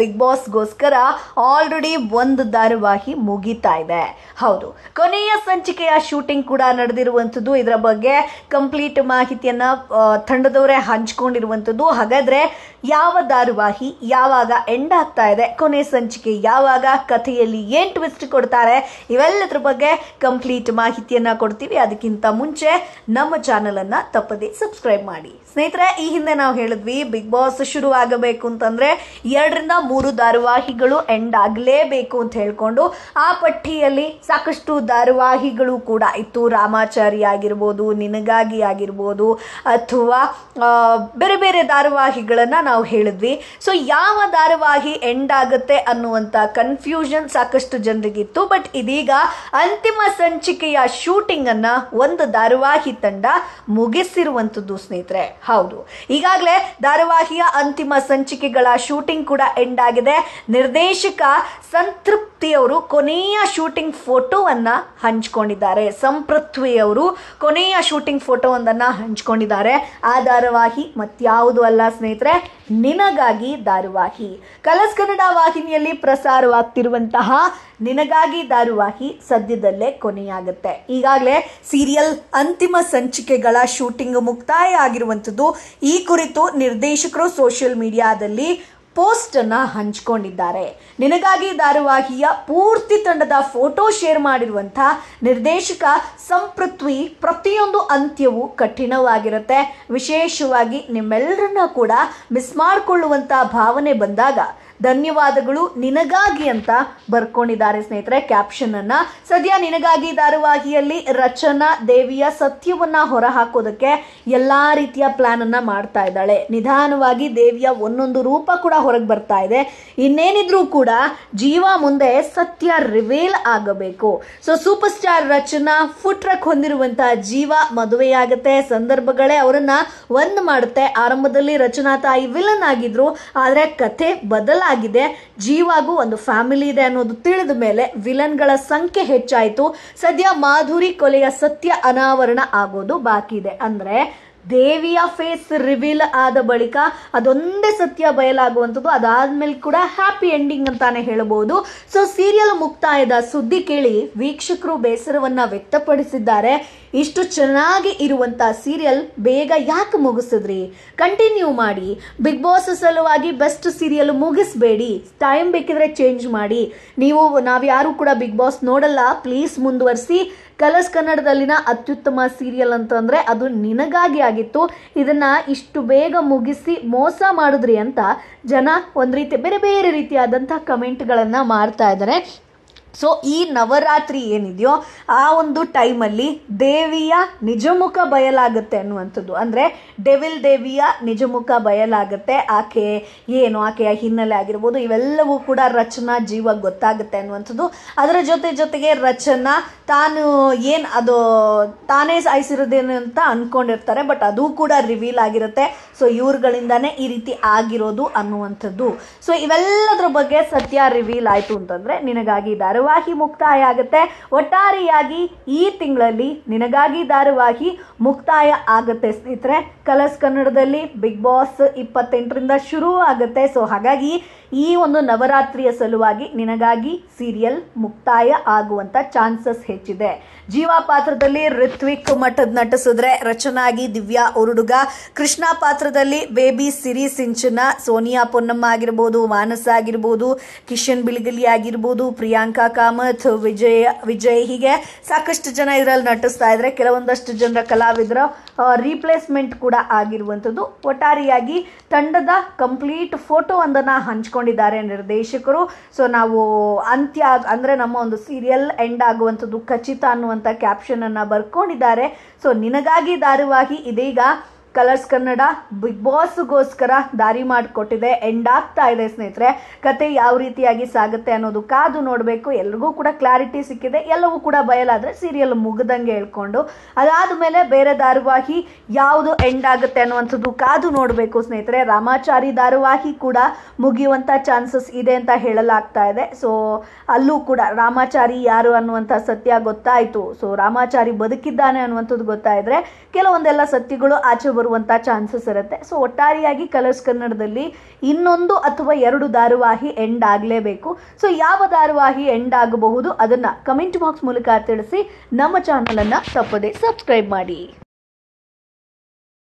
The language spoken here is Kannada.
ಬಿಗ್ ಬಾಸ್ಗೋಸ್ಕರ ಆಲ್ರೆಡಿ ಒಂದು ಧಾರಾವಾಹಿ ಮುಗಿತಾ ಇದೆ. ಹೌದು, ಕೊನೆಯ ಸಂಚಿಕೆಯ ಶೂಟಿಂಗ್ ಕೂಡ ನಡೆದಿರುವಂಥದ್ದು. ಇದರ ಬಗ್ಗೆ ಕಂಪ್ಲೀಟ್ ಮಾಹಿತಿಯನ್ನ ತಂಡದವರೇ ಹಂಚ್ಕೊಂಡಿರುವಂಥದ್ದು. ಹಾಗಾದ್ರೆ ಯಾವ ಧಾರಾವಾಹಿ ಯಾವಾಗ ಎಂಡ್ ಆಗ್ತಾ ಇದೆ, ಕೊನೆ ಸಂಚಿಕೆ ಯಾವಾಗ, ಕಥೆಯಲ್ಲಿ ಏನ್ ಟ್ವಿಸ್ಟ್ ಕೊಡ್ತಾರೆ, ಇವೆಲ್ಲದ್ರ ಬಗ್ಗೆ ಕಂಪ್ಲೀಟ್ ಮಾಹಿತಿಯನ್ನ ಕೊಡ್ತೀವಿ. ಅದಕ್ಕಿಂತ ಮುಂಚೆ ನಮ್ಮ ಚಾನೆಲ್ ಅನ್ನ ತಪ್ಪದೆ ಸಬ್ಸ್ಕ್ರೈಬ್ ಮಾಡಿ. ಸ್ನೇಹಿತರೆ, ಈ ಹಿಂದೆ ನಾವು ಹೇಳಿದ್ವಿ ಬಿಗ್ ಬಾಸ್ ಶುರು ಆಗಬೇಕು ಅಂತಂದ್ರೆ 2-3 ಧಾರಾವಾಹಿಗಳು ಎಂಡ್ ಆಗಲೇಬೇಕು ಅಂತ ಹೇಳ್ಕೊಂಡು ಆ ಪಟ್ಟಿಯಲ್ಲಿ ಸಾಕಷ್ಟು ಧಾರಾವಾಹಿಗಳು ಕೂಡ ಇತ್ತು. ರಾಮಾಚಾರಿ ಆಗಿರ್ಬೋದು, ನಿನಗಾಗಿ ಆಗಿರ್ಬೋದು, ಅಥವಾ ಬೇರೆ ಬೇರೆ ಧಾರಾವಾಹಿಗಳನ್ನ ನಾವು ಹೇಳಿದ್ವಿ. ಸೊ ಯಾವ ಧಾರಾವಾಹಿ ಎಂಡ್ ಆಗುತ್ತೆ ಅನ್ನುವಂತ ಕನ್ಫ್ಯೂಷನ್ ಸಾಕಷ್ಟು ಜನರಿಗಿತ್ತು. ಬಟ್ ಇದೀಗ ಅಂತಿಮ ಸಂಚಿಕೆಯ ಶೂಟಿಂಗ್ ಅನ್ನ ಒಂದು ಧಾರಾವಾಹಿ ತಂಡ ಮುಗಿಸಿರುವಂತದ್ದು ಸ್ನೇಹಿತರೆ. ಹೌದು, ಈಗಾಗಲೇ ಧಾರಾವಾಹಿಯ ಅಂತಿಮ ಸಂಚಿಕೆಗಳ ಶೂಟಿಂಗ್ ಕೂಡ ಎಂಡ್ ಆಗಿದೆ. ನಿರ್ದೇಶಕ ಸಂತೃಪ್ತಿಯವರು ಕೊನೆಯ ಶೂಟಿಂಗ್ ಫೋಟೋವನ್ನ ಹಂಚಿಕೊಂಡಿದ್ದಾರೆ. ಸಂಪೃಥ್ವಿಯವರು ಕೊನೆಯ ಶೂಟಿಂಗ್ ಫೋಟೋವನ್ನ ಹಂಚಿಕೊಂಡಿದ್ದಾರೆ. ಆ ಧಾರಾವಾಹಿ ಮತ್ಯಾವುದು ಅಲ್ಲ ಸ್ನೇಹಿತರೆ, ನಿನಗಾಗಿ ಧಾರಾವಾಹಿ. ಕಲರ್ಸ್ ಕನ್ನಡ ವಾಹಿನಿಯಲ್ಲಿ ಪ್ರಸಾರವಾಗ್ತಿರುವಂತಹ ನಿನಗಾಗಿ ಧಾರಾವಾಹಿ ಸದ್ಯದಲ್ಲೇ ಕೊನೆಯಾಗುತ್ತೆ. ಈಗಾಗಲೇ ಸೀರಿಯಲ್ ಅಂತಿಮ ಸಂಚಿಕೆಗಳ ಶೂಟಿಂಗ್ ಮುಕ್ತಾಯ ಆಗಿರುವಂಥದ್ದು. ಈ ಕುರಿತು ನಿರ್ದೇಶಕರು ಸೋಷಿಯಲ್ ಮೀಡಿಯಾದಲ್ಲಿ ಪೋಸ್ಟ್ ಅನ್ನ ಹಂಚಿಕೊಂಡಿದ್ದಾರೆ. ನಿನಗಾಗಿ ಧಾರಾವಾಹಿಯ ಪೂರ್ತಿ ತಂಡದ ಫೋಟೋ ಶೇರ್ ಮಾಡಿರುವಂತಹ ನಿರ್ದೇಶಕ ಸಂಪೃಥ್ವಿ, ಪ್ರತಿಯೊಂದು ಅಂತ್ಯವೂ ಕಠಿಣವಾಗಿರುತ್ತೆ. ವಿಶೇಷವಾಗಿ ನಿಮ್ಮೆಲ್ಲರನ್ನ ಕೂಡ ಮಿಸ್ ಮಾಡಿಕೊಳ್ಳುವಂತಹ ಭಾವನೆ ಬಂದಾಗ ಧನ್ಯವಾದಗಳು ನಿನಗಾಗಿ ಅಂತ ಬರ್ಕೊಂಡಿದ್ದಾರೆ ಸ್ನೇಹಿತರೆ ಕ್ಯಾಪ್ಷನ್ ಅನ್ನ. ಸದ್ಯ ನಿನಗಾಗಿ ಧಾರಾವಾಹಿಯಲ್ಲಿ ರಚನಾ ದೇವಿಯ ಸತ್ಯವನ್ನ ಹೊರಹಾಕೋದಕ್ಕೆ ಎಲ್ಲಾ ರೀತಿಯ ಪ್ಲಾನ್ ಅನ್ನ ಮಾಡ್ತಾ ಇದ್ದಾಳೆ. ನಿಧಾನವಾಗಿ ದೇವಿಯ ಒಂದೊಂದು ರೂಪ ಕೂಡ ಹೊರಗೆ ಬರ್ತಾ ಇದೆ. ಇನ್ನೇನಿದ್ರೂ ಕೂಡ ಜೀವ ಮುಂದೆ ಸತ್ಯ ರಿವೇಲ್ ಆಗಬೇಕು. ಸೊ ಸೂಪರ್ ಸ್ಟಾರ್ ರಚನಾ ಫುಡ್ ಟ್ರಕ್ ಹೊಂದಿರುವಂತಹ ಜೀವ ಮದುವೆಯಾಗುತ್ತೆ. ಸಂದರ್ಭಗಳೇ ಅವರನ್ನ ಒಂದ್ ಮಾಡುತ್ತೆ. ಆರಂಭದಲ್ಲಿ ರಚನಾ ತಾಯಿ ವಿಲನ್ ಆಗಿದ್ರು, ಆದ್ರೆ ಕಥೆ ಬದಲಾಗಿದೆ. ಜೀವಾಗೂ ಒಂದು ಫ್ಯಾಮಿಲಿ ಇದೆ ಅನ್ನೋದು ತಿಳಿದ ಮೇಲೆ ವಿಲನ್ಗಳ ಸಂಖ್ಯೆ ಹೆಚ್ಚಾಯಿತು. ಸದ್ಯ ಮಾಧುರಿ ಕೊಲೆಯ ಸತ್ಯ ಅನಾವರಣ ಆಗೋದು ಬಾಕಿ ಇದೆ. ಅಂದ್ರೆ ದೇವಿಯ ಫೇಸ್ ರಿವೀಲ್ ಆದ ಬಳಿಕ ಅದೊಂದೇ ಸತ್ಯ ಬಯಲಾಗುವಂಥದ್ದು. ಅದಾದ್ಮೇಲೆ ಕೂಡ ಹ್ಯಾಪಿ ಎಂಡಿಂಗ್ ಅಂತಾನೆ ಹೇಳಬಹುದು. ಸೊ ಸೀರಿಯಲ್ ಮುಕ್ತಾಯದ ಸುದ್ದಿ ಕೇಳಿ ವೀಕ್ಷಕರು ಬೇಸರವನ್ನ ವ್ಯಕ್ತಪಡಿಸಿದ್ದಾರೆ. ಇಷ್ಟು ಚೆನ್ನಾಗಿ ಇರುವಂತ ಸೀರಿಯಲ್ ಬೇಗ ಯಾಕೆ ಮುಗಿಸಿದ್ರಿ? ಕಂಟಿನ್ಯೂ ಮಾಡಿ. ಬಿಗ್ ಬಾಸ್ ಸಲುವಾಗಿ ಬೆಸ್ಟ್ ಸೀರಿಯಲ್ ಮುಗಿಸ್ಬೇಡಿ. ಟೈಮ್ ಬೇಕಿದ್ರೆ ಚೇಂಜ್ ಮಾಡಿ. ನಾವ್ಯಾರು ಕೂಡ ಬಿಗ್ ಬಾಸ್ ನೋಡಲ್ಲ, ಪ್ಲೀಸ್ ಮುಂದುವರಿಸಿ. ಕಲರ್ಸ್ ಕನ್ನಡದಲ್ಲಿನ ಅತ್ಯುತ್ತಮ ಸೀರಿಯಲ್ ಅಂತಂದ್ರೆ ಅದು ನಿನಗಾಗಿ ಆಗಿತ್ತು. ಇದನ್ನ ಇಷ್ಟು ಬೇಗ ಮುಗಿಸಿ ಮೋಸ ಮಾಡಿದ್ರಿ ಅಂತ ಜನ ಒಂದ್ ರೀತಿ ಬೇರೆ ಬೇರೆ ರೀತಿಯಾದಂತಹ ಕಮೆಂಟ್ಗಳನ್ನ ಮಾಡ್ತಾ ಇದ್ದಾರೆ. ಸೊ ಈ ನವರಾತ್ರಿ ಏನಿದೆಯೋ ಆ ಒಂದು ಟೈಮಲ್ಲಿ ದೇವಿಯ ನಿಜಮುಖ ಬಯಲಾಗುತ್ತೆ ಅನ್ನುವಂಥದ್ದು. ಅಂದ್ರೆ ಡೆವಿಲ್ ದೇವಿಯ ನಿಜಮುಖ ಬಯಲಾಗುತ್ತೆ. ಆಕೆಯ ಹಿನ್ನೆಲೆ ಆಗಿರ್ಬೋದು, ಇವೆಲ್ಲವೂ ಕೂಡ ರಚನಾ ಜೀವ ಗೊತ್ತಾಗುತ್ತೆ ಅನ್ನುವಂಥದ್ದು. ಅದರ ಜೊತೆಗೆ ರಚನಾ ತಾನೇ ಸಾಯಿಸಿರೋದೇನು ಅಂತ ಅನ್ಕೊಂಡಿರ್ತಾರೆ. ಬಟ್ ಅದು ಕೂಡ ರಿವೀಲ್ ಆಗಿರುತ್ತೆ. ಸೊ ಇವ್ರುಗಳಿಂದಾನೇ ಈ ರೀತಿ ಆಗಿರೋದು ಅನ್ನುವಂಥದ್ದು. ಸೊ ಇವೆಲ್ಲದರ ಬಗ್ಗೆ ಸತ್ಯ ರಿವೀಲ್ ಆಯ್ತು ಅಂತಂದ್ರೆ ನಿನಗಾಗಿ ಧಾರಾವಾಹಿ ಮುಕ್ತಾಯ ಆಗುತ್ತೆ. ಒಟ್ಟಾರೆಯಾಗಿ ಈ ತಿಂಗಳಲ್ಲಿ ನಿನಗಾಗಿ ಧಾರಾವಾಹಿ ಮುಕ್ತಾಯ ಆಗುತ್ತೆ ಸ್ನೇಹಿತರೆ. ಕಲರ್ಸ್ ಕನ್ನಡದಲ್ಲಿ ಬಿಗ್ ಬಾಸ್ 28ರಿಂದ ಶುರು ಆಗುತ್ತೆ. ಸೊ ಹಾಗಾಗಿ ಈ ಒಂದು ನವರಾತ್ರಿಯ ಸಲುವಾಗಿ ನಿನಗಾಗಿ ಸೀರಿಯಲ್ ಮುಕ್ತಾಯ ಆಗುವಂತ ಚಾನ್ಸಸ್ ಹೆಚ್ಚಿದೆ. ಜೀವ ಪಾತ್ರದಲ್ಲಿ ಋತ್ವಿಕ್ ಮಠದ್ ನಟಿಸಿದ್ರೆ ರಚನಾಗಿ ದಿವ್ಯಾ ಉರುಡುಗ, ಕೃಷ್ಣ ಪಾತ್ರದಲ್ಲಿ ಬೇಬಿ ಸಿರಿ ಸಿಂಚನ, ಸೋನಿಯಾ ಪೊನ್ನಮ್ಮ ಆಗಿರ್ಬೋದು, ಮಾನಸ ಆಗಿರ್ಬೋದು, ಕಿಶನ್ ಬಿಳಿಗಲಿ ಆಗಿರ್ಬೋದು, ಪ್ರಿಯಾಂಕಾ ಕಾಮತ್, ವಿಜಯ್ ಹೀಗೆ ಸಾಕಷ್ಟು ಜನ ಇದರಲ್ಲಿ ನಟಿಸ್ತಾ ಇದ್ರೆ ಕೆಲವೊಂದಷ್ಟು ಜನರ ಕಲಾವಿದರ ರೀಪ್ಲೇಸ್ಮೆಂಟ್ ಕೂಡ ಆಗಿರುವಂಥದ್ದು. ಒಟ್ಟಾರೆಯಾಗಿ ತಂಡದ ಕಂಪ್ಲೀಟ್ ಫೋಟೋ ಒಂದನ್ನ ಹಂಚ್ಕೊಂಡಿದ್ದಾರೆ ನಿರ್ದೇಶಕರು. ಸೊ ನಾವು ಅಂತ್ಯ ಅಂದ್ರೆ ನಮ್ಮ ಒಂದು ಸೀರಿಯಲ್ ಎಂಡ್ ಆಗುವಂಥದ್ದು ಖಚಿತ ಅನ್ನುವಂಥ ಕ್ಯಾಪ್ಷನ್ ಅನ್ನ ಬರ್ಕೊಂಡಿದ್ದಾರೆ. ಸೊ ನಿನಗಾಗಿ ಧಾರಾವಾಹಿ ಇದೀಗ ಕಲರ್ಸ್ ಕನ್ನಡ ಬಿಗ್ ಬಾಸ್ಗೋಸ್ಕರ ದಾರಿ ಮಾಡಿಕೊಟ್ಟಿದೆ. ಎಂಡ್ ಆಗ್ತಾ ಇದೆ ಸ್ನೇಹಿತರೆ. ಕತೆ ಯಾವ ರೀತಿಯಾಗಿ ಸಾಗುತ್ತೆ ಅನ್ನೋದು ಕಾದು ನೋಡಬೇಕು. ಎಲ್ರಿಗೂ ಕೂಡ ಕ್ಲಾರಿಟಿ ಸಿಕ್ಕಿದೆ. ಎಲ್ಲವೂ ಕೂಡ ಬಯಲಾದ್ರೆ ಸೀರಿಯಲ್ ಮುಗ್ದಂಗೆ ಹೇಳ್ಕೊಂಡು ಅದಾದ್ಮೇಲೆ ಬೇರೆ ಧಾರಾವಾಹಿ ಯಾವುದು ಎಂಡ್ ಆಗುತ್ತೆ ಅನ್ನುವಂಥದ್ದು ಕಾದು ನೋಡಬೇಕು ಸ್ನೇಹಿತರೆ. ರಾಮಾಚಾರಿ ಧಾರಾವಾಹಿ ಕೂಡ ಮುಗಿಯುವಂತ ಚಾನ್ಸಸ್ ಇದೆ ಅಂತ ಹೇಳಲಾಗ್ತಾ ಇದೆ. ಸೊ ಅಲ್ಲೂ ಕೂಡ ರಾಮಾಚಾರಿ ಯಾರು ಅನ್ನುವಂಥ ಸತ್ಯ ಗೊತ್ತಾಯ್ತು. ಸೊ ರಾಮಾಚಾರಿ ಬದುಕಿದ್ದಾನೆ ಅನ್ನುವಂಥದ್ದು ಗೊತ್ತಾಯಿದ್ರೆ ಕೆಲವೊಂದೆಲ್ಲ ಸತ್ಯಗಳು ಆಚೆ ಬರುವಂಥ ಚಾನ್ಸಸ್ ಇರುತ್ತೆ. ಸೊ ಒಟ್ಟಾರೆಯಾಗಿ ಕಲರ್ಸ್ ಕನ್ನಡದಲ್ಲಿ ಇನ್ನೊಂದು ಅಥವಾ 2 ಧಾರಾವಾಹಿ ಎಂಡ್ ಆಗಲೇಬೇಕು. ಸೊ ಯಾವ ಧಾರಾವಾಹಿ ಎಂಡ್ ಆಗಬಹುದು ಅದನ್ನು ಕಮೆಂಟ್ ಬಾಕ್ಸ್ ಮೂಲಕ ತಿಳಿಸಿ. ನಮ್ಮ ಚಾನಲನ್ನು ತಪ್ಪದೆ ಸಬ್ಸ್ಕ್ರೈಬ್ ಮಾಡಿ.